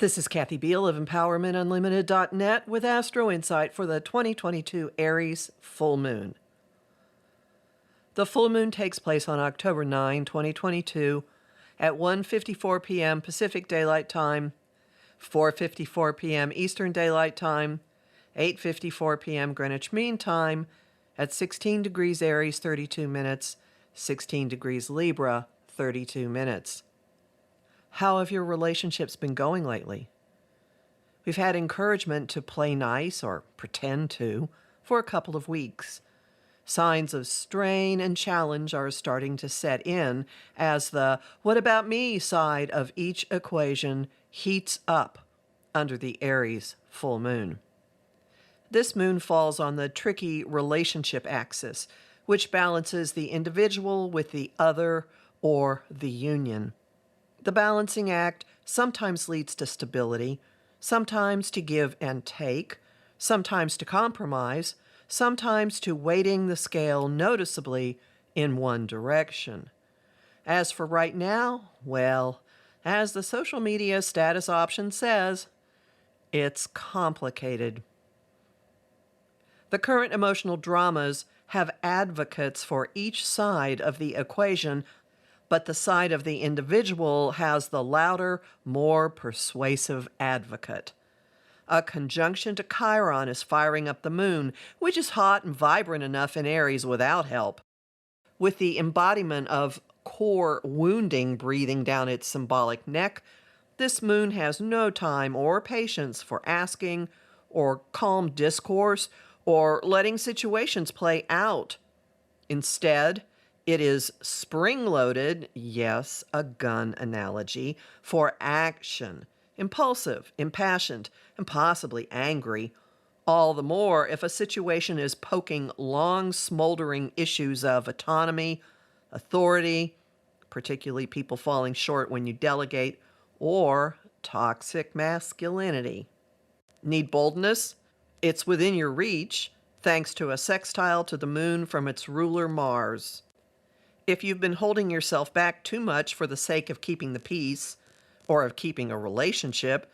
This is Kathy Biehl of EmpowermentUnlimited.net with Astro-Insight for the 2022 Aries Full Moon. The full moon takes place on October 9, 2022 at 1:54 p.m. Pacific Daylight Time, 4:54 p.m. Eastern Daylight Time, 8:54 p.m. Greenwich Mean Time at 16 degrees Aries, 32 minutes, 16 degrees Libra, 32 minutes. How have your relationships been going lately? We've had encouragement to play nice or pretend to for a couple of weeks. Signs of strain and challenge are starting to set in as the "what about me" side of each equation heats up under the Aries full moon. This moon falls on the tricky relationship axis, which balances the individual with the other or the union. The balancing act sometimes leads to stability, sometimes to give and take, sometimes to compromise, sometimes to weighting the scale noticeably in one direction. As for right now, well, as the social media status option says, it's complicated. The current emotional dramas have advocates for each side of the equation, but the side of the individual has the louder, more persuasive advocate. A conjunction to Chiron is firing up the moon, which is hot and vibrant enough in Aries without help. With the embodiment of core wounding breathing down its symbolic neck, this moon has no time or patience for asking or calm discourse or letting situations play out. Instead, it is spring-loaded, yes, a gun analogy, for action, impulsive, impassioned, and possibly angry, all the more if a situation is poking long, smoldering issues of autonomy, authority, particularly people falling short when you delegate, or toxic masculinity. Need boldness? It's within your reach, thanks to a sextile to the moon from its ruler Mars. If you've been holding yourself back too much for the sake of keeping the peace, or of keeping a relationship,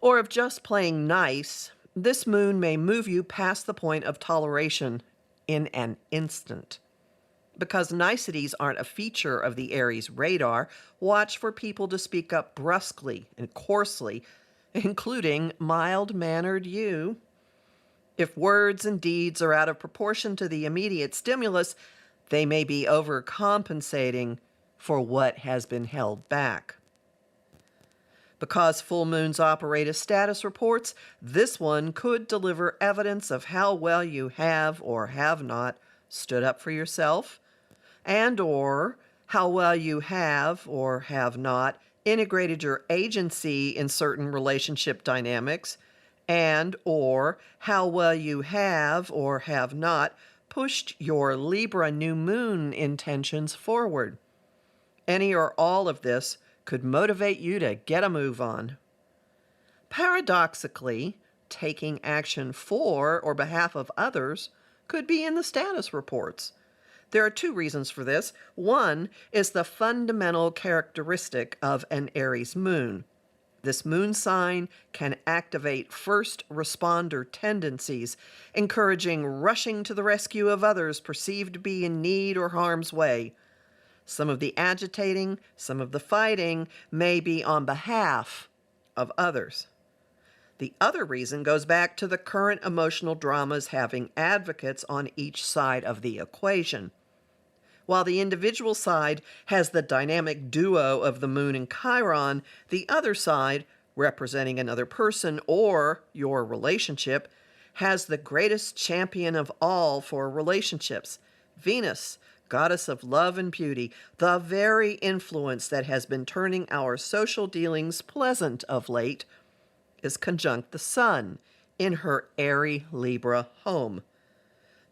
or of just playing nice, this moon may move you past the point of toleration in an instant. Because niceties aren't a feature of the Aries radar, watch for people to speak up brusquely and coarsely, including mild-mannered you. If words and deeds are out of proportion to the immediate stimulus, they may be overcompensating for what has been held back. Because full moons operate as status reports, this one could deliver evidence of how well you have or have not stood up for yourself, and or how well you have or have not integrated your agency in certain relationship dynamics, and or how well you have or have not pushed your Libra new moon intentions forward. Any or all of this could motivate you to get a move on. Paradoxically, taking action for or behalf of others could be in the status reports. There are two reasons for this. One is the fundamental characteristic of an Aries moon. This moon sign can activate first responder tendencies, encouraging rushing to the rescue of others perceived to be in need or harm's way. Some of the agitating, some of the fighting may be on behalf of others. The other reason goes back to the current emotional dramas having advocates on each side of the equation. While the individual side has the dynamic duo of the moon and Chiron, the other side, representing another person or your relationship, has the greatest champion of all for relationships, Venus, goddess of love and beauty, the very influence that has been turning our social dealings pleasant of late, is conjunct the sun in her airy Libra home.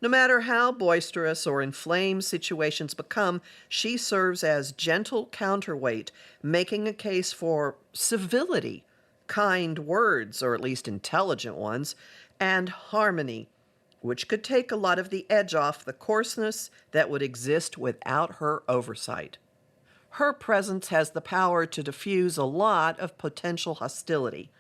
No matter how boisterous or inflamed situations become, she serves as gentle counterweight, making a case for civility, kind words, or at least intelligent ones, and harmony, which could take a lot of the edge off the coarseness that would exist without her oversight. Her presence has the power to diffuse a lot of potential hostility.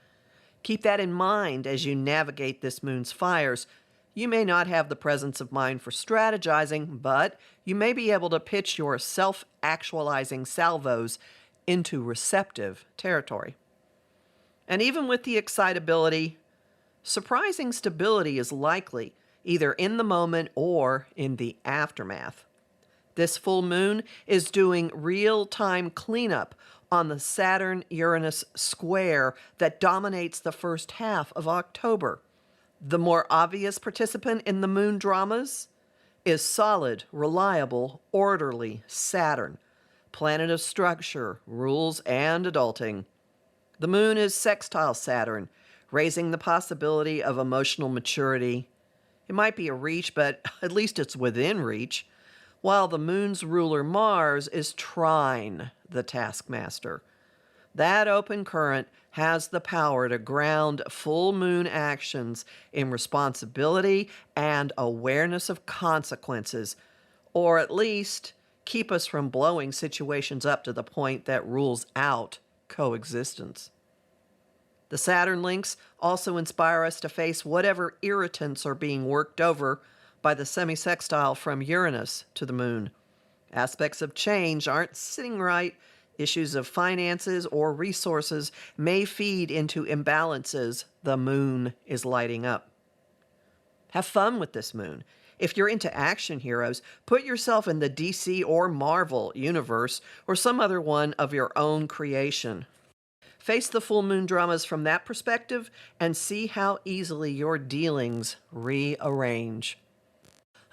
Keep that in mind as you navigate this moon's fires. You may not have the presence of mind for strategizing, but you may be able to pitch your self-actualizing salvos into receptive territory. And even with the excitability, surprising stability is likely, either in the moment or in the aftermath. This full moon is doing real-time cleanup on the Saturn-Uranus square that dominates the first half of October. The more obvious participant in the moon dramas is solid, reliable, orderly Saturn, planet of structure, rules, and adulting. The moon is sextile Saturn, raising the possibility of emotional maturity. It might be a reach, but at least it's within reach. While the moon's ruler Mars is trine the taskmaster. That open current has the power to ground full moon actions in responsibility and awareness of consequences, or at least keep us from blowing situations up to the point that rules out coexistence. The Saturn links also inspire us to face whatever irritants are being worked over by the semi-sextile from Uranus to the moon. Aspects of change aren't sitting right. Issues of finances or resources may feed into imbalances the moon is lighting up. Have fun with this moon. If you're into action heroes, put yourself in the DC or Marvel universe or some other one of your own creation. Face the full moon dramas from that perspective and see how easily your dealings rearrange.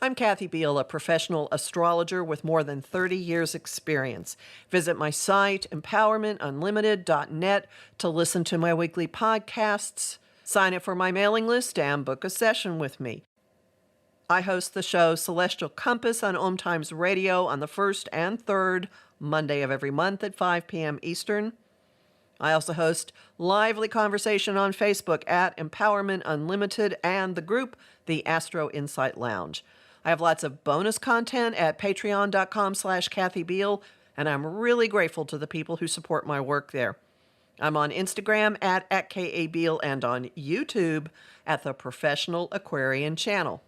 I'm Kathy Biehl, a professional astrologer with more than 30 years' experience. Visit my site, empowermentunlimited.net, to listen to my weekly podcasts, sign up for my mailing list, and book a session with me. I host the show Celestial Compass on Om Times Radio on the first and third Monday of every month at 5 p.m. Eastern. I also host lively conversation on Facebook at Empowerment Unlimited and the group, the Astro-Insight Lounge. I have lots of bonus content at patreon.com/Kathy Biehl, and I'm really grateful to the people who support my work there. I'm on Instagram at KABiehl and on YouTube at the Professional Aquarian Channel.